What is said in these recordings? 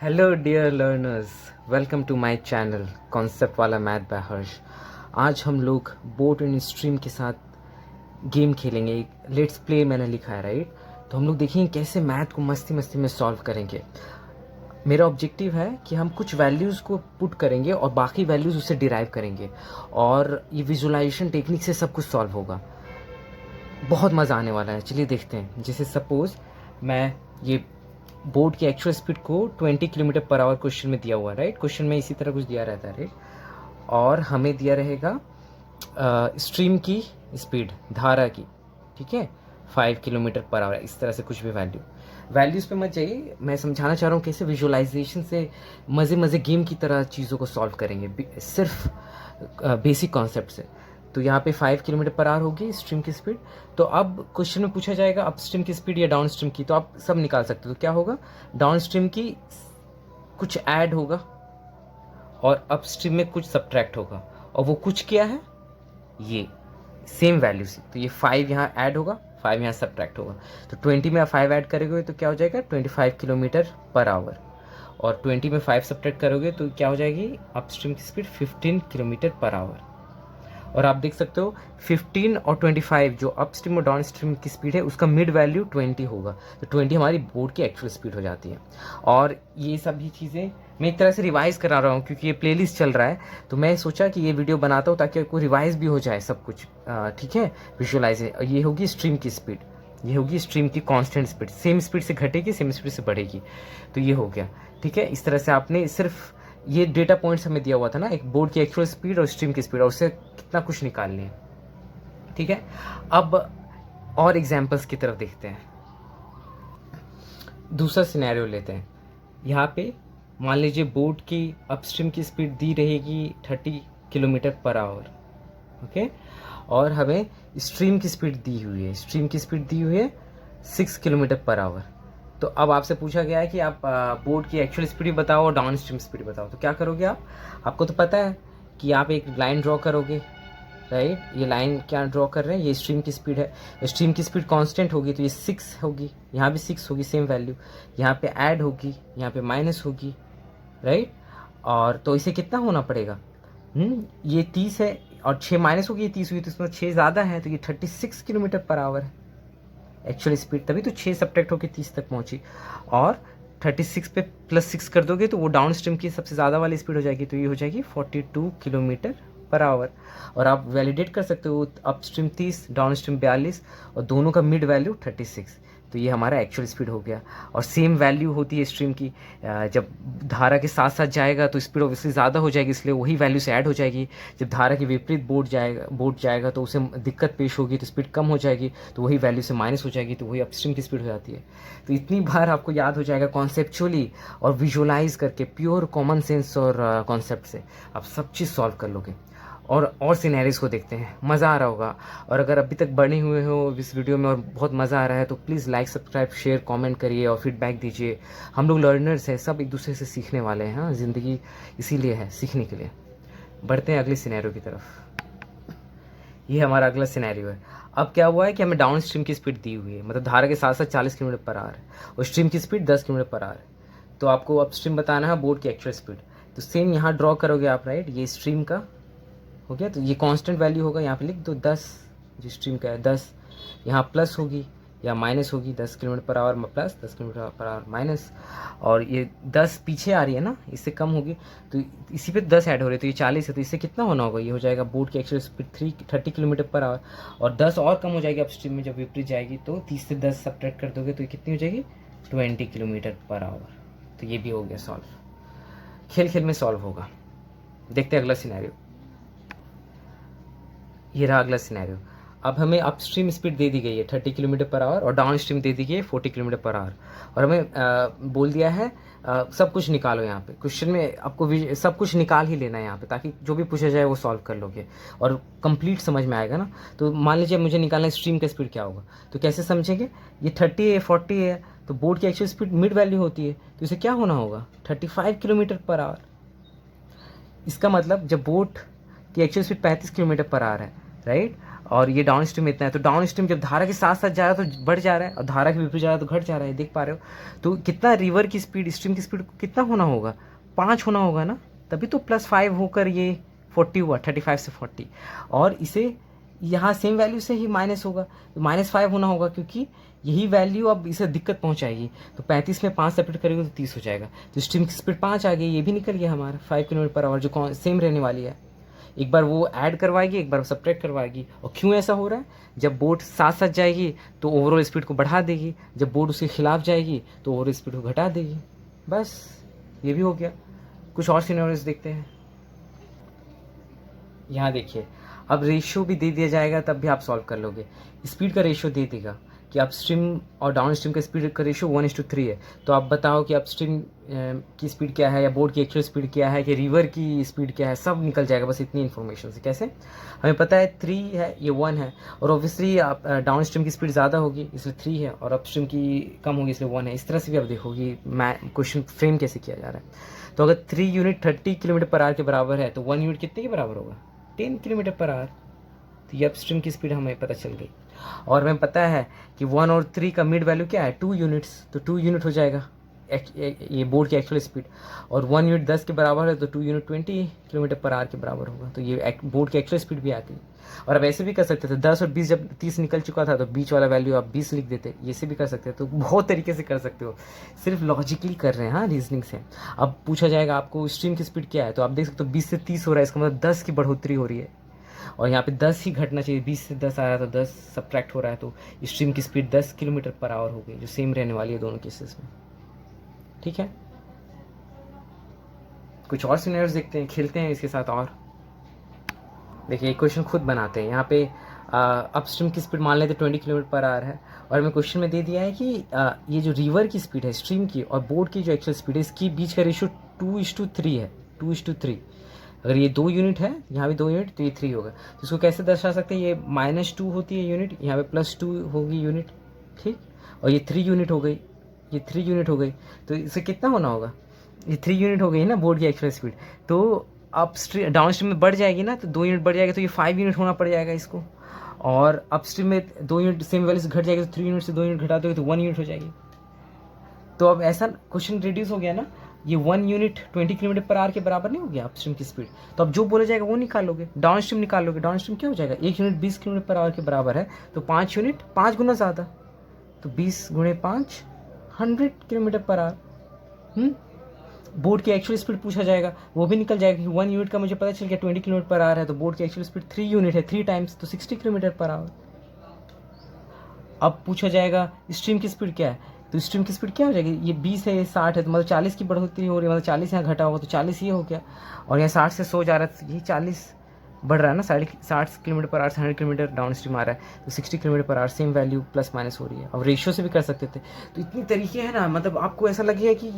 Hello dear learners, welcome to my channel concept वाला math by Harsh. आज हम लोग बोट एंड स्ट्रीम के साथ गेम खेलेंगे। लेट्स प्ले मैंने लिखा है, राइट। तो हम लोग देखेंगे कैसे मैथ को मस्ती मस्ती में सॉल्व करेंगे। मेरा ऑब्जेक्टिव है कि हम कुछ वैल्यूज़ को पुट करेंगे और बाकी वैल्यूज़ उससे डिराइव करेंगे, और ये विजुअलाइजेशन टेक्निक से सब कुछ सॉल्व होगा। बहुत मज़ा आने वाला है। चलिए देखते हैं। जैसे सपोज़ मैं ये बोर्ड की एक्चुअल स्पीड को 20 किलोमीटर पर आवर क्वेश्चन में दिया हुआ है, राइट। क्वेश्चन में इसी तरह कुछ दिया रहता है, राइट। और हमें दिया रहेगा स्ट्रीम की स्पीड, धारा की, ठीक है, 5 किलोमीटर पर आवर, इस तरह से कुछ भी वैल्यूज़ पे मत जाइए। मैं समझाना चाह रहा हूँ कैसे विजुअलाइजेशन से मज़े गेम की तरह चीज़ों को सॉल्व करेंगे, सिर्फ बेसिक कॉन्सेप्ट से। तो यहाँ पे 5 किलोमीटर पर आवर होगी स्ट्रीम की स्पीड। तो अब क्वेश्चन में पूछा जाएगा अप स्ट्रीम की स्पीड या डाउन स्ट्रीम की, तो आप सब निकाल सकते हो। तो क्या होगा, डाउन स्ट्रीम की कुछ ऐड होगा और अप स्ट्रीम में कुछ सब्ट्रैक्ट होगा, और वो कुछ क्या है, ये सेम वैल्यू से। तो ये 5 यहाँ ऐड होगा, 5 यहाँ सब्ट्रैक्ट होगा। तो 20 में आप 5 ऐड करोगे तो क्या हो जाएगा, 25 किलोमीटर पर आवर। और 20 में 5 सब्ट्रैक्ट करोगे तो क्या हो जाएगी, अप स्ट्रीम की स्पीड 15 किलोमीटर पर आवर। और आप देख सकते हो 15 और 25 जो अप स्ट्रीम और डाउन स्ट्रीम की स्पीड है उसका मिड वैल्यू 20 होगा। तो 20 हमारी बोर्ड की एक्चुअल स्पीड हो जाती है। और ये सभी चीज़ें मैं एक तरह से रिवाइज करा रहा हूँ क्योंकि ये प्लेलिस्ट चल रहा है, तो मैं सोचा कि ये वीडियो बनाता हूँ ताकि आपको रिवाइज भी हो जाए सब कुछ, ठीक है। विजुअलाइज, ये होगी स्ट्रीम की स्पीड, ये होगी स्ट्रीम की कांस्टेंट स्पीड, सेम स्पीड से घटेगी, सेम स्पीड से बढ़ेगी। तो ये हो गया, ठीक है। इस तरह से आपने सिर्फ ये डेटा पॉइंट्स हमें दिया हुआ था ना, एक बोर्ड की एक्चुअल स्पीड और स्ट्रीम की स्पीड, और उससे कितना कुछ निकालनी है, ठीक है। अब और एग्जांपल्स की तरफ देखते हैं। दूसरा सिनेरियो लेते हैं। यहाँ पे मान लीजिए बोर्ड की अपस्ट्रीम की स्पीड दी रहेगी 30 किलोमीटर पर आवर, ओके। और हमें स्ट्रीम की स्पीड दी हुई है, स्ट्रीम की स्पीड दी हुई है 6 किलोमीटर पर आवर। तो अब आपसे पूछा गया है कि आप बोर्ड की एक्चुअल स्पीड बताओ और डाउन स्ट्रीम स्पीड बताओ। तो क्या करोगे आप, आपको तो पता है कि आप एक लाइन ड्रॉ करोगे, राइट। ये लाइन क्या ड्रॉ कर रहे हैं, ये स्ट्रीम की स्पीड है। स्ट्रीम की स्पीड कांस्टेंट होगी तो ये 6 होगी, यहाँ भी 6 होगी, सेम वैल्यू। यहाँ पे ऐड होगी, यहाँ पे माइनस होगी, राइट। और तो इसे कितना होना पड़ेगा, ये 30 है और 6 माइनस होगी, ये 30 हुई, तो इसमें 6 ज़्यादा है, तो ये 36 किलोमीटर पर आवर है एक्चुअल स्पीड। तभी तो 6 सब्ट्रैक्ट होकर 30 तक पहुंची। और 36 पे +6 कर दोगे तो वो डाउन स्ट्रीम की सबसे ज़्यादा वाली स्पीड हो जाएगी, तो ये हो जाएगी 42 किलोमीटर पर आवर। और आप वैलिडेट कर सकते हो, अप स्ट्रीम 30, डाउन स्ट्रीम 42, और दोनों का मिड वैल्यू 36। तो ये हमारा एक्चुअल स्पीड हो गया। और सेम वैल्यू होती है स्ट्रीम की, जब धारा के साथ साथ जाएगा तो स्पीड ऑब्वियसली ज़्यादा हो जाएगी, इसलिए वही वैल्यू से ऐड हो जाएगी। जब धारा के विपरीत बोर्ड जाएगा तो उसे दिक्कत पेश होगी, तो स्पीड कम हो जाएगी, तो वही वैल्यू से माइनस हो जाएगी, तो वही अपस्ट्रीम की स्पीड हो जाती है। तो इतनी बार आपको याद हो जाएगा कॉन्सेप्चुअली और विजुअलाइज करके, प्योर कॉमन सेंस और कॉन्सेप्ट से आप सब चीज़ सॉल्व कर लोगे। और सिनेरियोस को देखते हैं, मज़ा आ रहा होगा। और अगर अभी तक बने हुए हो इस वीडियो में और बहुत मज़ा आ रहा है तो please like, subscribe, share, comment करिए और फीडबैक दीजिए। हम लोग लर्नर्स हैं, सब एक दूसरे से सीखने वाले हैं। हाँ, ज़िंदगी इसीलिए है, सीखने के लिए। बढ़ते हैं अगले सिनेरियो की तरफ। ये हमारा अगला सिनेरियो है। अब क्या हुआ है कि हमें डाउन स्ट्रीम की स्पीड दी हुई है, मतलब धारा के साथ साथ 40 किलोमीटर पर आवर है, और स्ट्रीम की स्पीड 10 किलोमीटर पर आवर है। तो आपको अप स्ट्रीम बताना है बोर्ड की एक्चुअल स्पीड। तो सेम यहाँ ड्रॉ करोगे आप, राइट। ये स्ट्रीम का हो गया, तो ये कांस्टेंट वैल्यू होगा, यहाँ पे लिख दो 10, जो स्ट्रीम का है 10। यहाँ प्लस होगी या माइनस होगी, 10 kilometre per hour plus, 10 kilometre per hour minus. और ये 10 पीछे आ रही है ना, इससे कम होगी, तो इसी पे 10 ऐड हो रही है, तो ये 40 है, तो इससे कितना होना होगा, ये हो जाएगा बोर्ड की actual speed 30 kilometre per hour. और 10 और कम हो जाएगी अपस्ट्रीम में, जब विपरीत जाएगी तो 30 से 10 सब्ट्रैक्ट कर दोगे तो ये कितनी हो जाएगी, 20 किलोमीटर पर आवर। तो ये भी हो गया सॉल्व, खेल खेल में सॉल्व होगा। देखते हैं अगला सिनेरियो। ये रहा अगला सिनेरियो। अब हमें अपस्ट्रीम स्पीड दे दी गई है 30 किलोमीटर पर आवर, और डाउन स्ट्रीम दे दी गई है 40 किलोमीटर पर आवर। और हमें बोल दिया है सब कुछ निकालो। यहाँ पे क्वेश्चन में आपको सब कुछ निकाल ही लेना है यहाँ पे, ताकि जो भी पूछा जाए वो सॉल्व कर लोगे और कंप्लीट समझ में आएगा ना। तो मान लीजिए मुझे निकालना है स्ट्रीम का स्पीड क्या होगा, तो कैसे समझेंगे, ये 30 है, 40 है, तो बोर्ड की एक्चुअल स्पीड मिड वैल्यू होती है, तो इसे क्या होना होगा, 35 किलोमीटर पर आवर। इसका मतलब जब बोट की actual speed 35 kilometre per hour है, राइट, और ये डाउन स्ट्रीम इतना है। तो डाउन स्ट्रीम जब धारा के साथ साथ जा रहा है तो बढ़ जा रहा है, और धारा के विपरीत जा रहा है तो घट जा रहा है, देख पा रहे हो। तो कितना रिवर की स्पीड, स्ट्रीम की स्पीड कितना होना होगा, 5 होना होगा ना, तभी तो +5 होकर ये 40 हुआ, 35 से 40। और इसे यहाँ सेम वैल्यू से ही माइनस होगा, तो -5 होना होगा, क्योंकि यही वैल्यू अब इसे दिक्कत पहुंचाएगी। तो 35 में 5 सेपरेट करेंगे तो 30 हो जाएगा। तो स्ट्रीम की स्पीड 5 आ गई, ये भी निकल गया हमारा 5 km/h, जो सेम रहने वाली है। एक बार वो ऐड करवाएगी, एक बार सब्ट्रैक्ट करवाएगी। और क्यों ऐसा हो रहा है, जब बोट साथ साथ जाएगी तो ओवरऑल स्पीड को बढ़ा देगी, जब बोट उसके खिलाफ जाएगी तो ओवरऑल स्पीड को घटा देगी। बस ये भी हो गया। कुछ और सिनेरियोस देखते हैं। यहाँ देखिए, अब रेशियो भी दे दिया जाएगा, तब भी आप सॉल्व कर लोगे। स्पीड का रेशियो दे देगा कि अपस्ट्रीम और डाउन स्ट्रीम का स्पीड का रेशियो 1:3 है। तो आप बताओ कि अपस्ट्रीम की स्पीड क्या है, या बोर्ड की एक्चुअल स्पीड क्या है, कि रिवर की स्पीड क्या है, सब निकल जाएगा बस इतनी इन्फॉर्मेशन से। कैसे, हमें पता है 3 है, ये 1 है, और ऑब्वियसली आप डाउन स्ट्रीम की स्पीड ज़्यादा होगी इसलिए 3 है, और अपस्ट्रीम की कम होगी इसलिए 1 है। इस तरह से भी आप देखोगे क्वेश्चन फ्रेम कैसे किया जा रहा है। तो अगर 3 यूनिट 30 km/h के बराबर है, तो 1 यूनिट कितने के बराबर होगा, 10 km/h। तो ये अपस्ट्रीम की स्पीड हमें पता चल गई। और हमें पता है कि 1 और 3 का मिड वैल्यू क्या है, 2 यूनिट्स, तो 2 यूनिट हो जाएगा ये बोर्ड की एक्चुअल स्पीड। और 1 यूनिट 10 के बराबर है, तो 2 यूनिट 20 km/h के बराबर होगा। तो ये बोर्ड की एक्चुअल स्पीड भी आ गई। और अब ऐसे भी कर सकते थे, 10 और 20 जब 30 निकल चुका था तो बीच वाला वैल्यू आप 20 लिख देते, ये से भी कर सकते हो। तो बहुत तरीके से कर सकते हो, सिर्फ लॉजिकली कर रहे हैं, हाँ, रीजनिंग से। अब पूछा जाएगा आपको स्ट्रीम की स्पीड क्या है, तो आप देख सकते हो 20 से 30 हो रहा है, इसका मतलब 10 की बढ़ोतरी हो रही है। और यहाँ पे 10 ही घटना चाहिए, 20 से 10 आ रहा है तो 10 सब्ट्रैक्ट हो रहा है, तो स्ट्रीम की स्पीड 10 km/h हो गई, जो सेम रहने वाली है दोनों केसेस में। ठीक है, कुछ और सिनेरियोस देखते हैं, खेलते हैं इसके साथ। और देखिए, एक क्वेश्चन खुद बनाते हैं। यहाँ पे अपस्ट्रीम की स्पीड मान लेते 20 km/h है, और हमें क्वेश्चन में दे दिया है कि ये जो रिवर की स्पीड है स्ट्रीम की, और बोर्ड की जो एक्चुअल स्पीड है, इसकी बीच का रेशियो 2:3 है, 2:3। अगर ये 2 यूनिट है, यहाँ भी 2 यूनिट, तो ये 3 होगा। तो इसको कैसे दर्शा सकते हैं, ये -2 होती है यूनिट, यहाँ पे +2 होगी यूनिट, ठीक। और ये 3 यूनिट हो गई, ये 3 यूनिट हो गई, तो इसे कितना होना होगा, ये 3 यूनिट हो गई ना बोर्ड की एक्चुअल स्पीड। तो अप स्ट्रीम डाउन स्ट्रीम में बढ़ जाएगी ना, तो 2 यूनिट बढ़ जाएगा, तो ये 5 यूनिट होना पड़ जाएगा इसको। और अप स्ट्रीम में 2 यूनिट सेम वैल्यू से घट जाएगी, तो 3 यूनिट से 2 यूनिट घटा दोगे तो 1 यूनिट हो जाएगी। तो अब ऐसा क्वेश्चन रिड्यूस हो गया ना, ये 1 यूनिट 20 km/h के बराबर नहीं हो गया अपस्ट्रीम की स्पीड। तो अब जो बोला जाएगा वो निकालोगे, डाउन स्ट्रीम निकालोगे। डाउन स्ट्रीम क्या हो जाएगा, 1 यूनिट 20 km/h के बराबर है, तो 5 यूनिट 5 गुना ज़्यादा, तो 20 × 5 100 km/h। बोर्ड की एक्चुअल स्पीड पूछा जाएगा, वो भी निकल जाएगा, कि 1 यूनिट का मुझे पता चल गया 20 km/h है, तो बोर्ड की एक्चुअल स्पीड 3 यूनिट है, 3 टाइम्स, तो 60 km/h। अब पूछा जाएगा स्ट्रीम की स्पीड क्या है, तो स्ट्रीम की स्पीड क्या हो जाएगी, ये 20 है, ये 60 है, तो मतलब 40 की बढ़ोतरी हो रही है, मतलब 40 यहाँ घटा होगा, तो 40 ये हो गया। और यहाँ 60 से 100 जा रहा है, तो ये 40 बढ़ रहा है ना, 60 km/h 100 km डाउन स्ट्रीम आ रहा है, तो 60 km/h same value plus minus हो रही है। अब रेशियो से भी कर सकते थे। तो इतनी तरीके हैं ना, मतलब आपको ऐसा लगेगा कि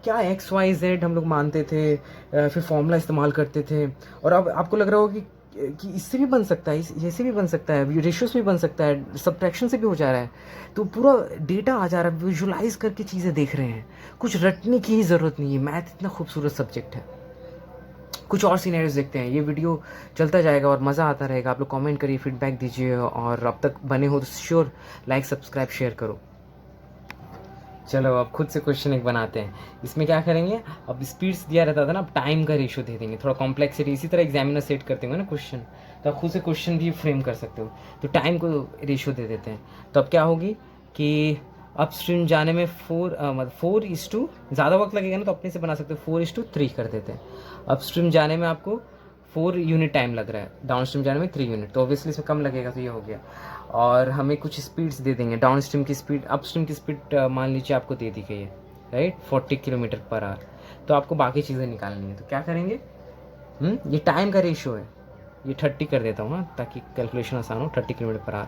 क्या XYZ हम लोग मानते थे, फिर फॉर्मूला इस्तेमाल करते थे, और अब आपको लग रहा होगा कि इससे भी बन सकता है, इससे भी बन सकता है, रेशियो से भी बन सकता है, सब्ट्रैक्शन से भी हो जा रहा है। तो पूरा डेटा आ जा रहा है, विजुलाइज करके चीज़ें देख रहे हैं, कुछ रटने की ही ज़रूरत नहीं है। मैथ इतना खूबसूरत सब्जेक्ट है। कुछ और सीनरीज देखते हैं, ये वीडियो चलता जाएगा और मज़ा आता रहेगा। आप लोग कमेंट करिए, फीडबैक दीजिए, और अब तक बने हो तो श्योर लाइक सब्सक्राइब शेयर करो। चलो अब खुद से क्वेश्चन एक बनाते हैं। इसमें क्या करेंगे, अब स्पीड्स दिया रहता था ना, अब टाइम का रेशियो दे देंगे, थोड़ा कॉम्प्लेक्सिटी। इसी तरह एग्जामिनर सेट करते होंगे ना क्वेश्चन, तो आप खुद से क्वेश्चन भी फ्रेम कर सकते हो। तो टाइम को रेशियो दे देते हैं। तो अब क्या होगी कि अपस्ट्रीम जाने में 4:, ज़्यादा वक्त लगेगा ना, तो अपने से बना सकते हो, 4:3 कर देते हैं। अपस्ट्रीम जाने में आपको 4 यूनिट टाइम लग रहा है, डाउन स्ट्रीम जाने में 3 यूनिट, तो ऑब्वियसली इसमें कम लगेगा, तो ये हो गया। और हमें कुछ स्पीड्स दे देंगे, डाउन स्ट्रीम की स्पीड, अप स्ट्रीम की स्पीड मान लीजिए आपको दे दी गई है, राइट, 40 km/h। तो आपको बाकी चीज़ें निकालनी है, तो क्या करेंगे, ये टाइम का रेशियो है, ये 30 कर देता हूँ, हाँ, ताकि कैलकुलेशन आसान हो। 30 km/h,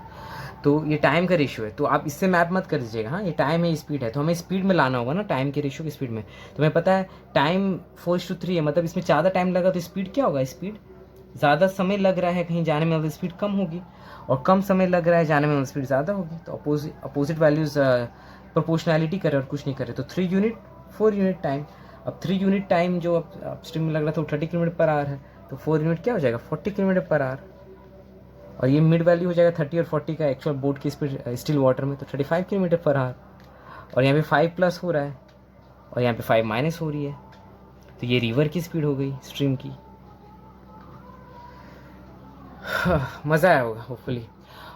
तो ये टाइम का रेशियो है, तो आप इससे मैप मत कर दीजिएगा, हाँ, ये टाइम है, ये स्पीड है, तो हमें स्पीड में लाना होगा ना, टाइम के रेशियो की स्पीड में। तो हमें पता है टाइम 4:3 है, मतलब इसमें ज़्यादा टाइम लगा, तो स्पीड क्या होगा, स्पीड ज़्यादा समय लग रहा है कहीं जाने में, मतलब स्पीड कम होगी, और कम समय लग रहा है जाने में, स्पीड ज़्यादा होगी। तो अपोजिट वैल्यूज़ प्रोपोर्शनैलिटी करे और कुछ नहीं करे। तो 3 यूनिट 4 यूनिट टाइम। अब 3 यूनिट टाइम जो अब स्ट्रीम में लग रहा था वो 30 km/h है, तो 4 यूनिट क्या हो जाएगा, 40 km/h। और ये मिड वैल्यू हो जाएगा 30 और 40 का एक्चुअल बोट की स्पीड स्टिल वाटर में, तो 35 किलोमीटर पर आवर। और यहाँ पे 5 प्लस हो रहा है और यहाँ पे 5 माइनस हो रही है, तो ये रिवर की स्पीड हो गई, स्ट्रीम की। मज़ा आया होगा होपफुली।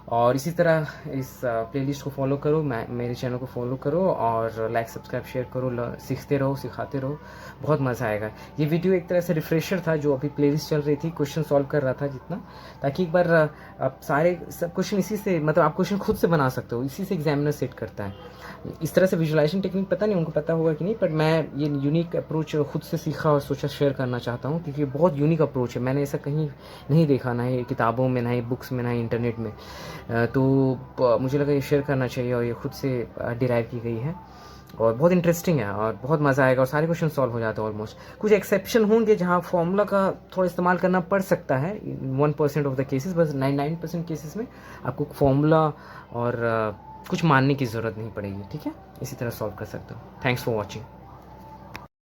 और इसी तरह इस प्लेलिस्ट को फॉलो करो, मेरे चैनल को फॉलो करो और लाइक सब्सक्राइब शेयर करो, सीखते रहो, सिखाते रहो, बहुत मज़ा आएगा। ये वीडियो एक तरह से रिफ्रेशर था, जो अभी प्लेलिस्ट चल रही थी, क्वेश्चन सॉल्व कर रहा था जितना, ताकि एक बार आप सारे सब क्वेश्चन इसी से, मतलब आप क्वेश्चन खुद से बना सकते हो, इसी से एग्जामिनर सेट करता है। इस तरह से विजुअलाइजेशन टेक्निक पता नहीं उनको पता होगा कि नहीं, पर मैं ये यूनिक अप्रोच खुद से सीखा और सोचा शेयर करना चाहता हूँ, क्योंकि बहुत यूनिक अप्रोच है। मैंने ऐसा कहीं नहीं देखा, ना ही किताबों में, ना ही बुक्स में, ना ही इंटरनेट में। तो मुझे लगा ये शेयर करना चाहिए, और ये खुद से डिराइव की गई है और बहुत इंटरेस्टिंग है और बहुत मज़ा आएगा, और सारे क्वेश्चन सॉल्व हो जाते हैं ऑलमोस्ट। कुछ एक्सेप्शन होंगे जहाँ फॉर्मूला का थोड़ा इस्तेमाल करना पड़ सकता है, 1% ऑफ द केसेस, बस 99% केसेस में आपको फॉर्मूला और कुछ मानने की ज़रूरत नहीं पड़ेगी, ठीक है। इसी तरह सॉल्व कर सकते हो। Thanks for watching.